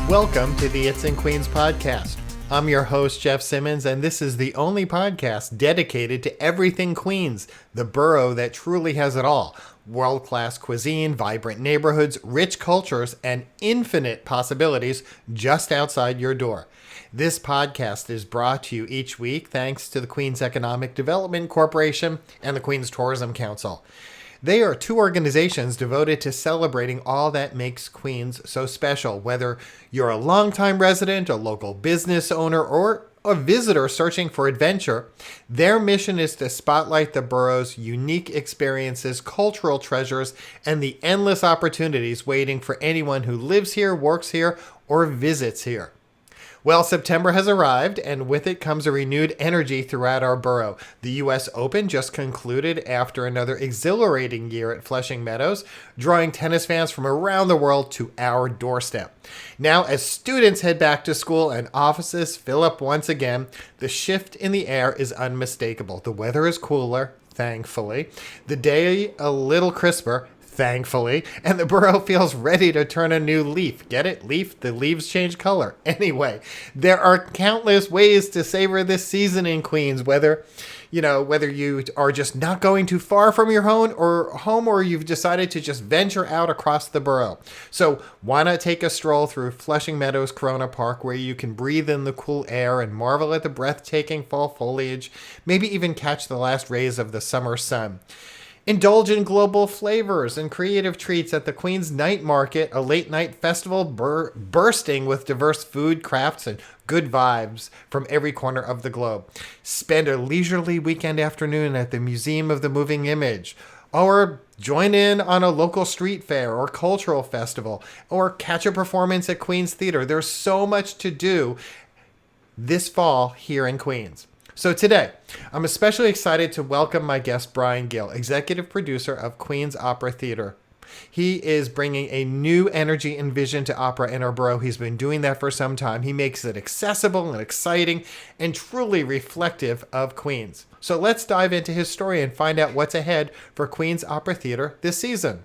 Welcome to the It's in Queens podcast. I'm your host, Jeff Simmons, and this is the only podcast dedicated to everything Queens, the borough that truly has it all. World-class cuisine, vibrant neighborhoods, rich cultures, and infinite possibilities just outside your door. This podcast is brought to you each week thanks to the Queens Economic Development Corporation and the Queens Tourism Council. They are two organizations devoted to celebrating all that makes Queens so special, whether you're a longtime resident, a local business owner, or a visitor searching for adventure. Their mission is to spotlight the borough's unique experiences, cultural treasures, and the endless opportunities waiting for anyone who lives here, works here, or visits here. Well, September has arrived, and with it comes a renewed energy throughout our borough. The U.S. Open just concluded after another exhilarating year at Flushing Meadows, drawing tennis fans from around the world to our doorstep. Now, as students head back to school and offices fill up once again, the shift in the air is unmistakable. The weather is cooler, thankfully. The day a little crisper, thankfully, and the borough feels ready to turn a new leaf. Get it? Leaf? The leaves change color. Anyway, there are countless ways to savor this season in Queens, whether you are just not going too far from your home or you've decided to just venture out across the borough. So why not take a stroll through Flushing Meadows Corona Park, where you can breathe in the cool air and marvel at the breathtaking fall foliage, maybe even catch the last rays of the summer sun. Indulge in global flavors and creative treats at the Queens Night Market, a late-night festival bursting with diverse food, crafts, and good vibes from every corner of the globe. Spend a leisurely weekend afternoon at the Museum of the Moving Image, or join in on a local street fair or cultural festival, or catch a performance at Queens Theater. There's so much to do this fall here in Queens. So today, I'm especially excited to welcome my guest, Brian GIll, executive producer of Queens Opera Theater. He is bringing a new energy and vision to opera in our borough. He's been doing that for some time. He makes it accessible and exciting and truly reflective of Queens. So let's dive into his story and find out what's ahead for Queens Opera Theater this season.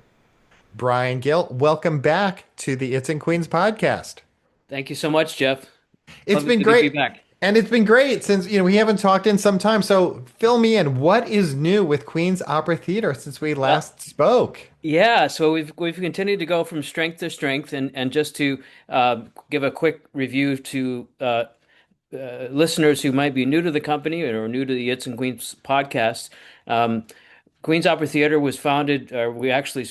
Brian GIll, welcome back to the It's in Queens podcast. Thank you so much, Jeff. It's been great. To be back. And it's been great since, we haven't talked in some time. So fill me in. What is new with Queens Opera Theater since we last spoke? Yeah, so we've continued to go from strength to strength. And just to give a quick review to listeners who might be new to the company or new to the It's in Queens podcast, Queens Opera Theater was founded, we actually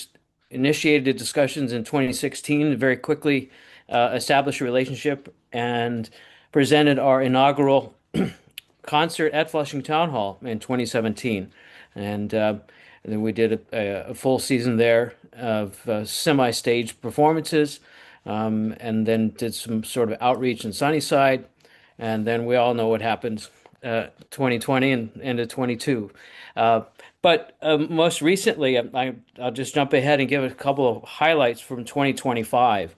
initiated discussions in 2016 to very quickly establish a relationship and presented our inaugural concert at Flushing Town Hall in 2017. And then we did a full season there of semi-stage performances, and then did some sort of outreach in Sunnyside. And then we all know what happened 2020 and into 22. But most recently, I'll just jump ahead and give a couple of highlights from 2025.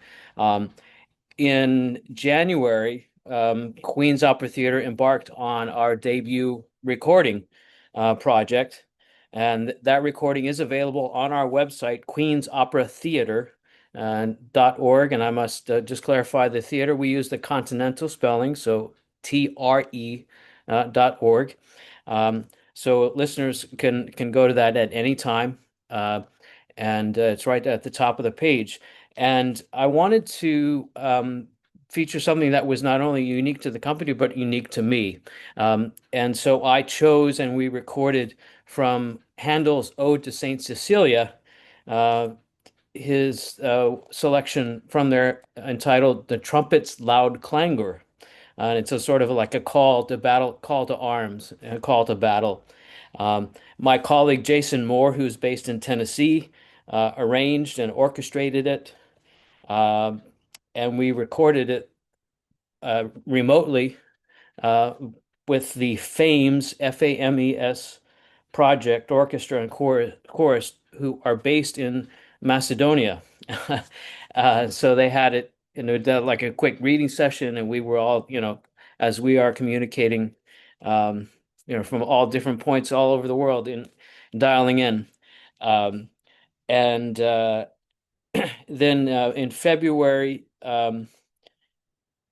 In January, Queens Opera Theater embarked on our debut recording project, and that recording is available on our website, queensoperatheater.org. And I must just clarify, the theater, we use the continental spelling, so TRE.org. So listeners can go to that at any time, and it's right at the top of the page. And I wanted to feature something that was not only unique to the company, but unique to me. And so I chose, and we recorded from Handel's Ode to Saint Cecilia, his selection from there entitled "The Trumpet's Loud Clangor." And it's a sort of like a call to battle, call to arms, a call to battle. My colleague Jason Moore, who's based in Tennessee, arranged and orchestrated it. And we recorded it remotely with the FAMES, FAMES project, orchestra and chorus, who are based in Macedonia. So they had it, like a quick reading session, and we were all, as we are communicating, from all different points all over the world in dialing in. And then in February,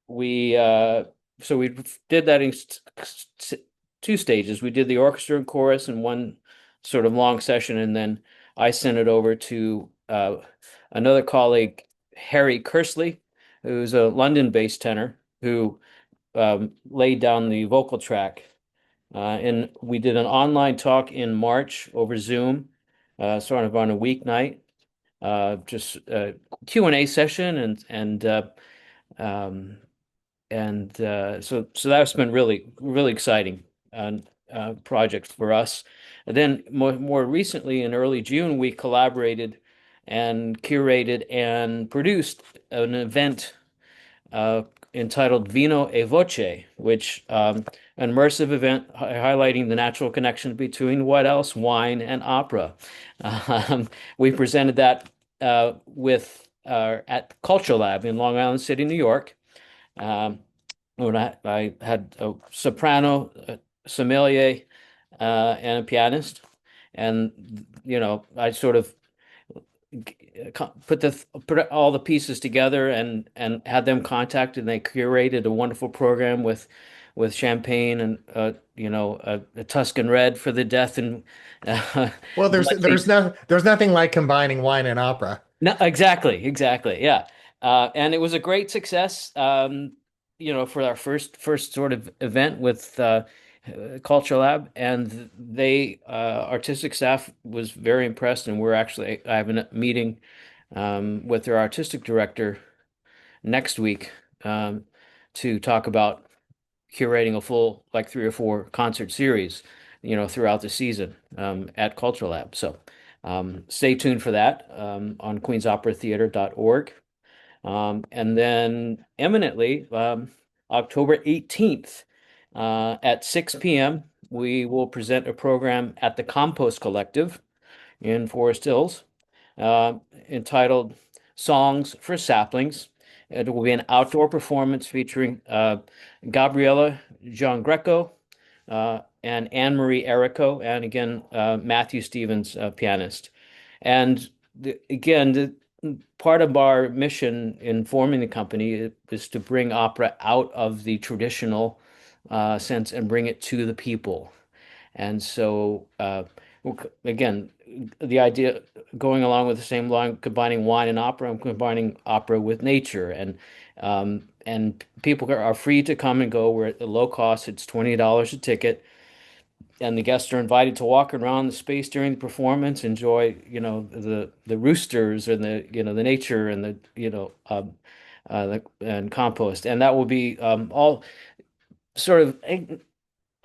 we so we did that in two stages. We did the orchestra and chorus in one sort of long session, and then I sent it over to another colleague, Harry Kersley, who's a London-based tenor who laid down the vocal track. And we did an online talk in March over Zoom, sort of on a weeknight, just a Q&A session, um, so that's been really exciting project for us. And then more recently, in early June, we collaborated and curated and produced an event uh, entitled Vino e Voce, which an immersive event highlighting the natural connection between what else? Wine and opera. We presented that with at Culture Lab in Long Island City, New York. Um, when I had a soprano, a sommelier, and a pianist, and I sort of put all the pieces together and had them contacted, and they curated a wonderful program with champagne and a Tuscan red for the death and Well, blessing. there's nothing like combining wine and opera. No, exactly, yeah. And it was a great success, for our first sort of event with Culture Lab, and they artistic staff was very impressed, and I have a meeting with their artistic director next week um, to talk about curating a full like 3 or 4 concert series, throughout the season at Culture Lab. So stay tuned for that on queensoperatheater.org. And then eminently, October 18th at 6 p.m., we will present a program at the Compost Collective in Forest Hills uh, entitled Songs for Saplings. It will be an outdoor performance featuring Gabriella John Greco and Anne Marie Errico, and again, Matthew Stevens, pianist. And again, part of our mission in forming the company is to bring opera out of the traditional sense and bring it to the people. And so, again, the idea going along with the same line, combining wine and opera, and combining opera with nature, and people are free to come and go. We're at the low cost. It's $20 a ticket, and the guests are invited to walk around the space during the performance, enjoy, the roosters and the nature and and compost, and that will be all sort of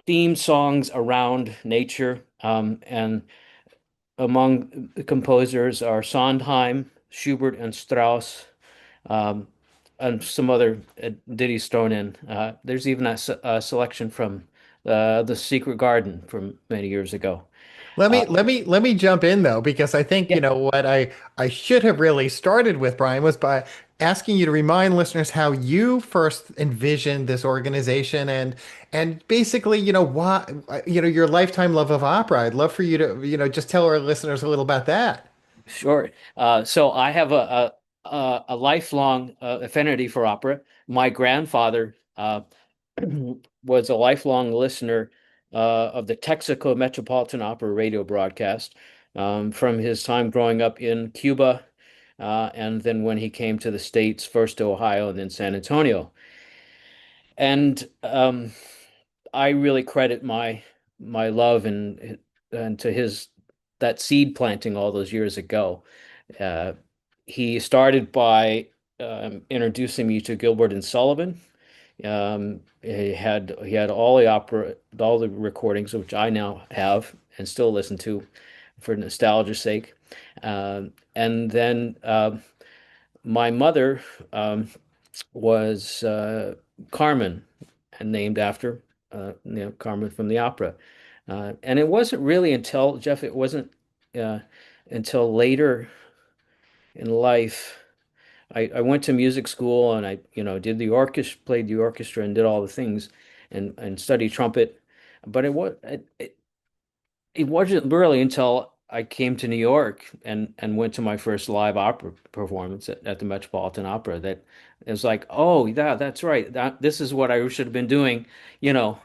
theme songs around nature. And among the composers are Sondheim, Schubert, and Strauss, um, and some other ditties thrown in. There's even a selection from The Secret Garden from many years ago. Uh, Let me jump in though, because I think, yeah, what I should have really started with, Brian, was by asking you to remind listeners how you first envisioned this organization and basically, why, your lifetime love of opera. I'd love for you to, just tell our listeners a little about that. sure. So I have a lifelong affinity for opera. My grandfather was a lifelong listener of the Texaco Metropolitan Opera radio broadcast from his time growing up in Cuba, and then when he came to the States, first to Ohio and then San Antonio. And I really credit my love and to his that seed planting all those years ago. Uh, he started by introducing me to Gilbert and Sullivan. He had all the recordings, which I now have and still listen to for nostalgia's sake. And then my mother was Carmen, and named after Carmen from the opera. And it wasn't really until Jeff, it wasn't uh, until later in life. I went to music school and I, did the orchestra, played the orchestra and did all the things and studied trumpet. But it wasn't really until I came to New York and went to my first live opera performance at the Metropolitan Opera. That it was like, oh yeah, that's right. This is what I should have been doing, you know,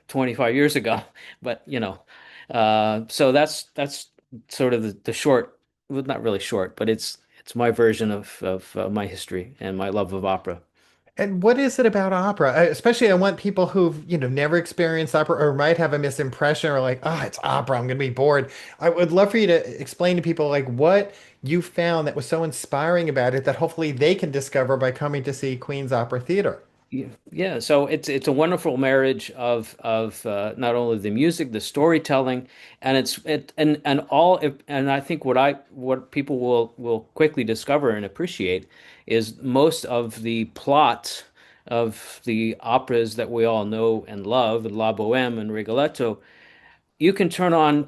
25 years ago. But so that's sort of the short, well, not really short, but it's my version of my history and my love of opera. And what is it about opera? Especially, I want people who've, never experienced opera or might have a misimpression or like, oh, it's opera, I'm going to be bored. I would love for you to explain to people like what you found that was so inspiring about it that hopefully they can discover by coming to see Queen's Opera Theater. Yeah, so it's a wonderful marriage of not only the music, the storytelling, and and I think what people will quickly discover and appreciate is most of the plot of the operas that we all know and love, La Boheme and Rigoletto. You can turn on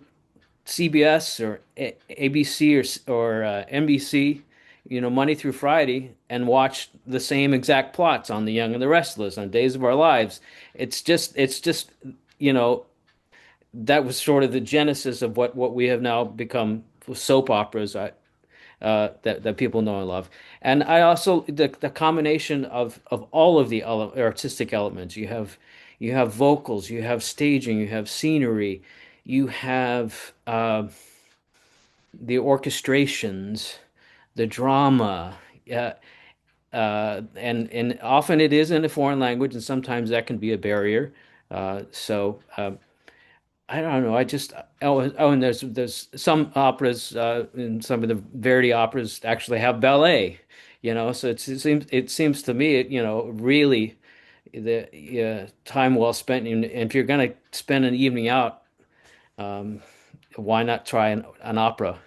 CBS or ABC or NBC, Monday through Friday, and watch the same exact plots on The Young and the Restless, on Days of Our Lives. It's just, you know, that was sort of the genesis of what we have now become soap operas. That people know and love. And I also the combination of all of the artistic elements. You have vocals, you have staging, you have scenery, you have the orchestrations, the drama, uh, and often it is in a foreign language, and sometimes that can be a barrier. So I don't know. And there's some operas, and some of the Verdi operas actually have ballet. So it seems to me, really the time well spent. And if you're going to spend an evening out, um, why not try an opera?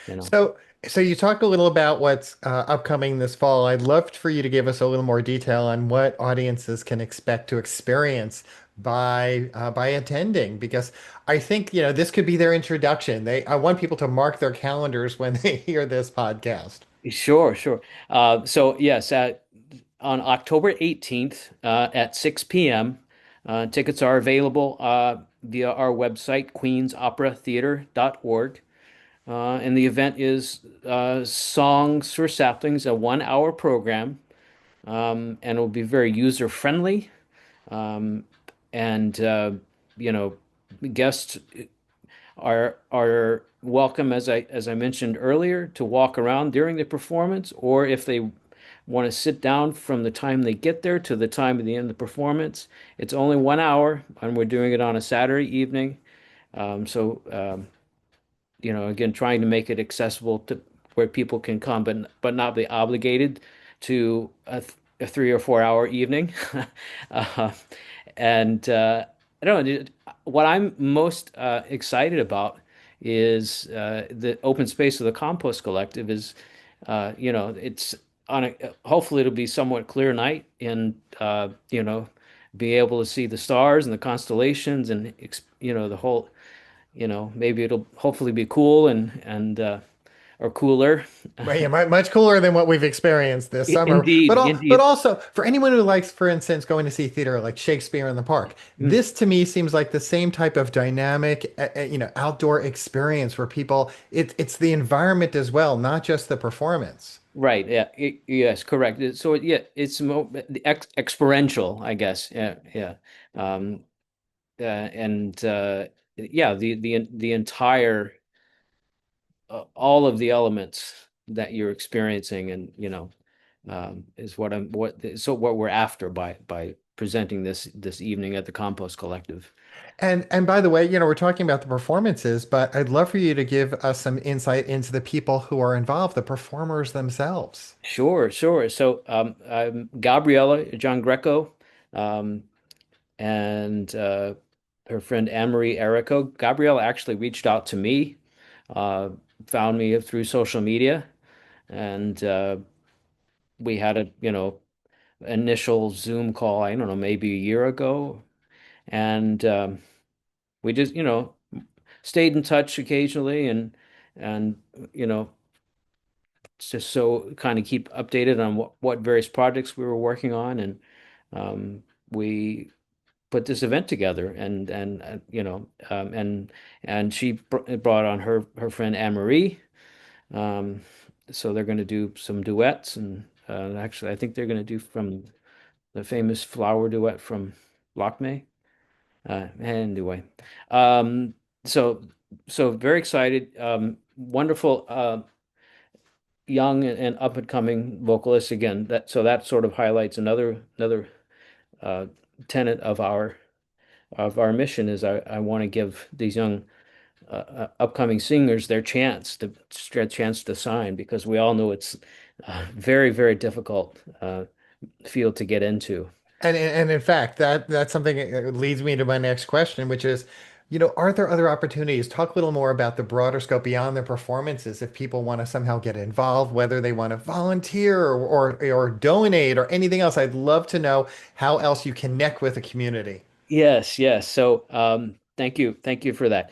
You know. So, so you talked a little about what's upcoming this fall. I'd love for you to give us a little more detail on what audiences can expect to experience by attending, because I think, this could be their introduction. I want people to mark their calendars when they hear this podcast. Sure, sure. So yes, on October 18th at 6 p.m., tickets are available via our website, queensoperatheater.org. And the event is Songs for Saplings, a 1 hour program, and it will be very user friendly. Um, and you know, guests are welcome, as I mentioned earlier, to walk around during the performance, or if they want to sit down from the time they get there to the time of the end of the performance. It's only 1 hour, and we're doing it on a Saturday evening. So again, trying to make it accessible to where people can come, but not be obligated to a 3 or 4 hour evening. uh, and I don't know. What I'm most excited about is the open space of the Compost Collective. It's on a hopefully it'll be somewhat clear night, and be able to see the stars and the constellations, and the whole, maybe it'll hopefully be cool and or cooler. Well, yeah, much cooler than what we've experienced this summer. But Indeed, but indeed. also for anyone who likes, for instance, going to see theater like Shakespeare in the Park, Mm, this to me seems like the same type of dynamic, outdoor experience where people, it's the environment as well, not just the performance. right. Yeah. Yes. Correct. So yeah, it's the experiential, I guess. Yeah. Yeah. Um, and yeah, the entire all of the elements that you're experiencing, and is what we're after by presenting this evening at the Compost Collective. And by the way, we're talking about the performances, but I'd love for you to give us some insight into the people who are involved, the performers themselves. Sure, sure. So I'm Gabriella John Greco, um, and her friend Anne-Marie Errico. Gabriella actually reached out to me, uh, found me through social media, and we had a initial Zoom call. I don't know, maybe a year ago, and we just stayed in touch occasionally, and you know just so kind of keep updated on what various projects we were working on, and we put this event together, and she brought on her friend Anne Marie. Um, so they're going to do some duets, and actually, I think they're going to do from the famous flower duet from Lockmay. Anyway, um, so so very excited. Wonderful, young and up and coming vocalists again. That sort of highlights another uh, tenet of our mission is I want to give these young upcoming singers their chance to sign, because we all know it's a very difficult field to get into. And in fact, that's something that leads me to my next question, which is, are there other opportunities? Talk a little more about the broader scope beyond the performances. If people want to somehow get involved, whether they want to volunteer or donate or anything else, I'd love to know how else you connect with the community. Yes. So thank you for that.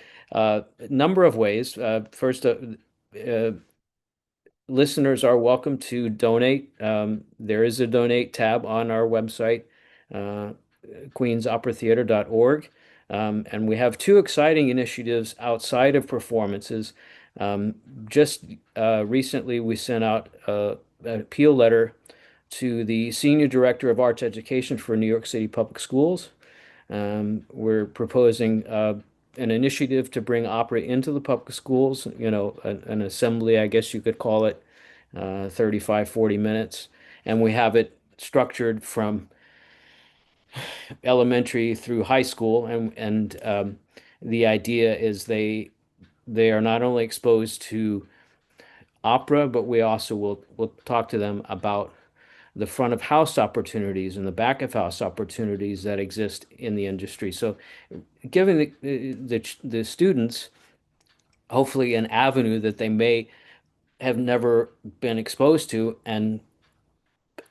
Number of ways. First, listeners are welcome to donate. There is a donate tab on our website, uh, queensoperatheater.org. And we have two exciting initiatives outside of performances. Um, just recently, we sent out an appeal letter to the Senior Director of Arts Education for New York City Public Schools. We're proposing an initiative to bring opera into the public schools, an assembly, I guess you could call it, 35, 40 minutes. And we have it structured from elementary through high school. And the idea is they are not only exposed to opera, but we also will talk to them about the front of house opportunities and the back of house opportunities that exist in the industry. So giving the students hopefully an avenue that they may have never been exposed to, and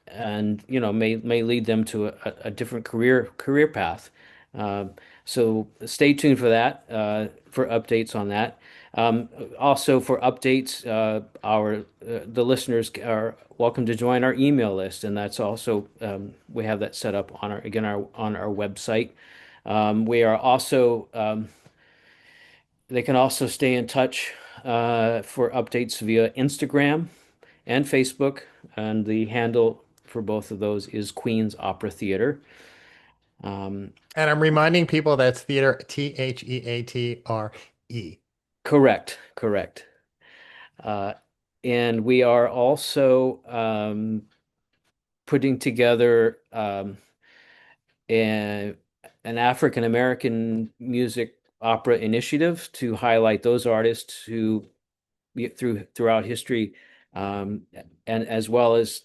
may lead them to a different career path. Uh, so stay tuned for that, for updates on that. Also for updates, our the listeners are welcome to join our email list, and that's also we have that set up on our website. We are also They can also stay in touch for updates via Instagram and Facebook, and the handle for both of those is Queen's Opera Theater. Um, And I'm reminding people that's theater, Theatre. correct. Uh, and we are also putting together an, an African American music opera initiative to highlight those artists who throughout history, um, and as well as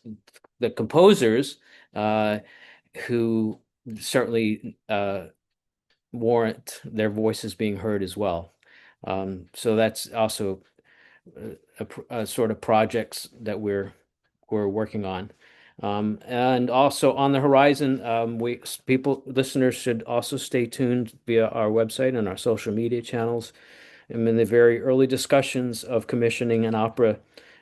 the composers uh, who certainly warrant their voices being heard as well. So that's also a sort of projects that we're working on. And also on the horizon, listeners should also stay tuned via our website and our social media channels. I'm in the very early discussions of commissioning an opera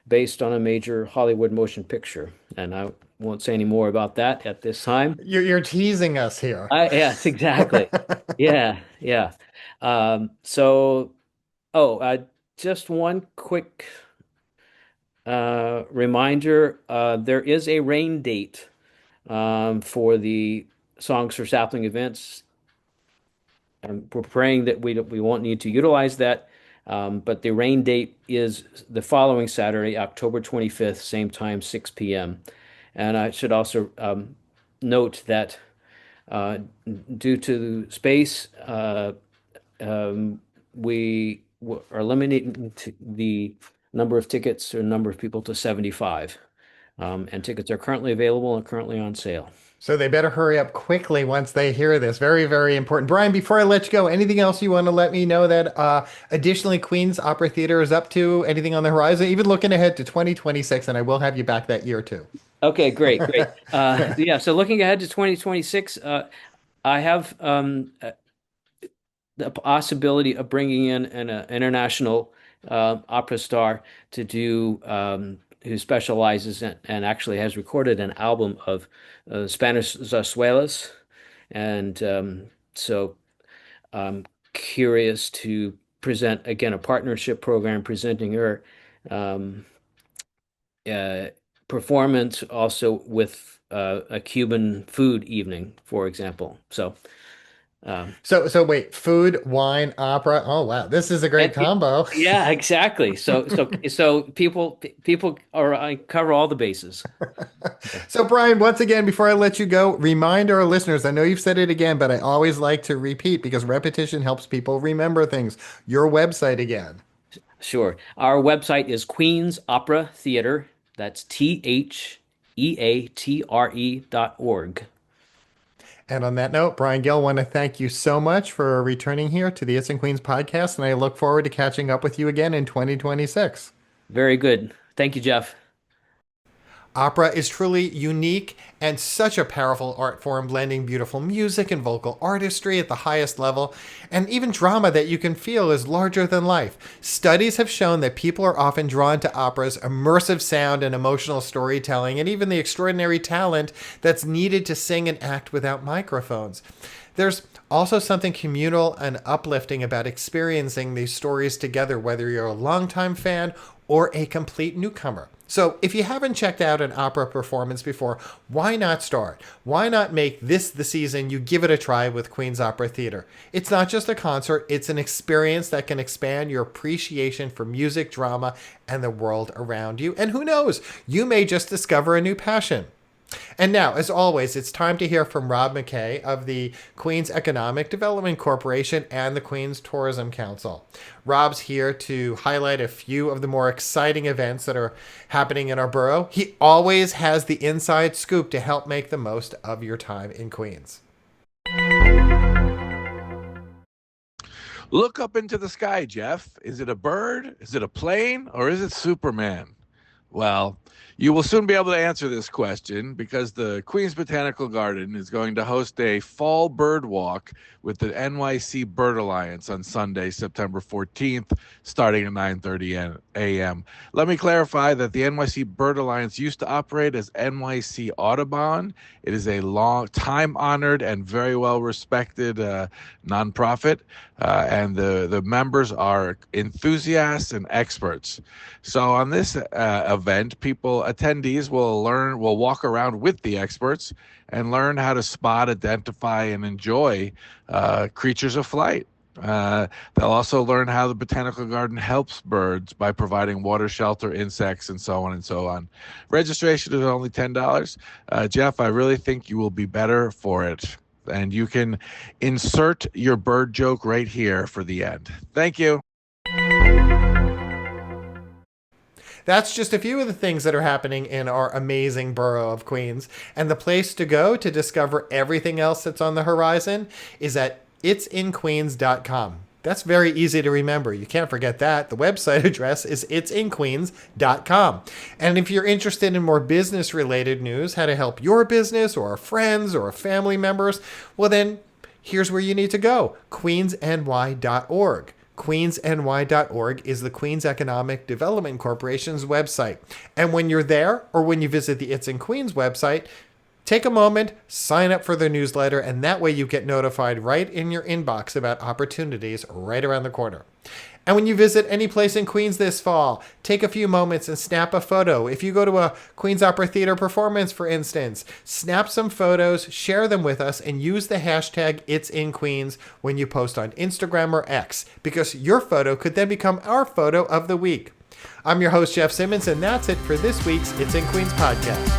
based on a major Hollywood motion picture, and I won't say any more about that at this time. You're teasing us here. Yes, exactly. Yeah. So, oh, just one quick reminder: there is a rain date for the Songs for Sapling events. We're praying that we won't need to utilize that. But the rain date is the following Saturday, October 25th, same time, 6 p.m. And I should also note that uh, due to space, we are limiting the number of tickets or number of people to 75. And tickets are currently available and currently on sale. So they better hurry up quickly once they hear this. Very important. Brian, before I let you go, anything else you want to let me know that additionally Queen's Opera Theater is up to? Anything on the horizon? Even looking ahead to 2026, and I will have you back that year too. Okay, great. Yeah, so looking ahead to 2026, I have the possibility of bringing in an international opera star to do who specializes and actually has recorded an album of Spanish zarzuelas, and So I'm curious to present again a partnership program presenting her um, uh, performance also with a Cuban food evening, for example. So um, So wait, food, wine, opera. Oh wow, this is a great combo. yeah, exactly. So people are I cover all the bases. Okay. So Brian, once again, before I let you go, remind our listeners, I know you've said it again, but I always like to repeat because repetition helps people remember things. Your website again. Sure. Our website is Queen's Opera Theater. That's THEATRE.org. And on that note, Brian Gill, I want to thank you so much for returning here to the It's and Queens podcast, and I look forward to catching up with you again in 2026. Very good. Thank you, Jeff. Opera is truly unique and such a powerful art form, blending beautiful music and vocal artistry at the highest level, and even drama that you can feel is larger than life. Studies have shown that people are often drawn to opera's immersive sound and emotional storytelling, and even the extraordinary talent that's needed to sing and act without microphones. There's also something communal and uplifting about experiencing these stories together, whether you're a longtime fan or a complete newcomer. So if you haven't checked out an opera performance before, why not start? Why not make this the season you give it a try with Queen's Opera Theater? It's not just a concert, it's an experience that can expand your appreciation for music, drama, and the world around you. And who knows, you may just discover a new passion. And now, as always, it's time to hear from Rob McKay of the Queens Economic Development Corporation and the Queens Tourism Council. Rob's here to highlight a few of the more exciting events that are happening in our borough. He always has the inside scoop to help make the most of your time in Queens. Look up into the sky, Jeff. Is it a bird? Is it a plane? Or is it Superman? Well, you will soon be able to answer this question because the Queens Botanical Garden is going to host a fall bird walk with the NYC Bird Alliance on Sunday, September 14th, starting at 9:30 a.m. Let me clarify that the NYC Bird Alliance used to operate as NYC Audubon. It is a long, time-honored and very well-respected nonprofit, and the members are enthusiasts and experts. So on this event, attendees will walk around with the experts and learn how to spot, identify, and enjoy creatures of flight. They'll also learn how the botanical garden helps birds by providing water, shelter, insects, and so on and so on. Registration is only $10. Jeff, I really think you will be better for it. And you can insert your bird joke right here for the end. Thank you. That's just a few of the things that are happening in our amazing borough of Queens. And the place to go to discover everything else that's on the horizon is at it'sinqueens.com. That's very easy to remember. You can't forget that. The website address is it'sinqueens.com. And if you're interested in more business-related news, how to help your business or friends or family members, well then, here's where you need to go, queensny.org. queensny.org is the Queens Economic Development Corporation's website. And when you're there, or when you visit the It's in Queens website, take a moment, sign up for their newsletter, and that way you get notified right in your inbox about opportunities right around the corner. And when you visit any place in Queens this fall, take a few moments and snap a photo. If you go to a Queens Opera Theater performance, for instance, snap some photos, share them with us, and use the hashtag #It'sInQueens when you post on Instagram or X, because your photo could then become our photo of the week. I'm your host, Jeff Simmons, and that's it for this week's It's in Queens podcast.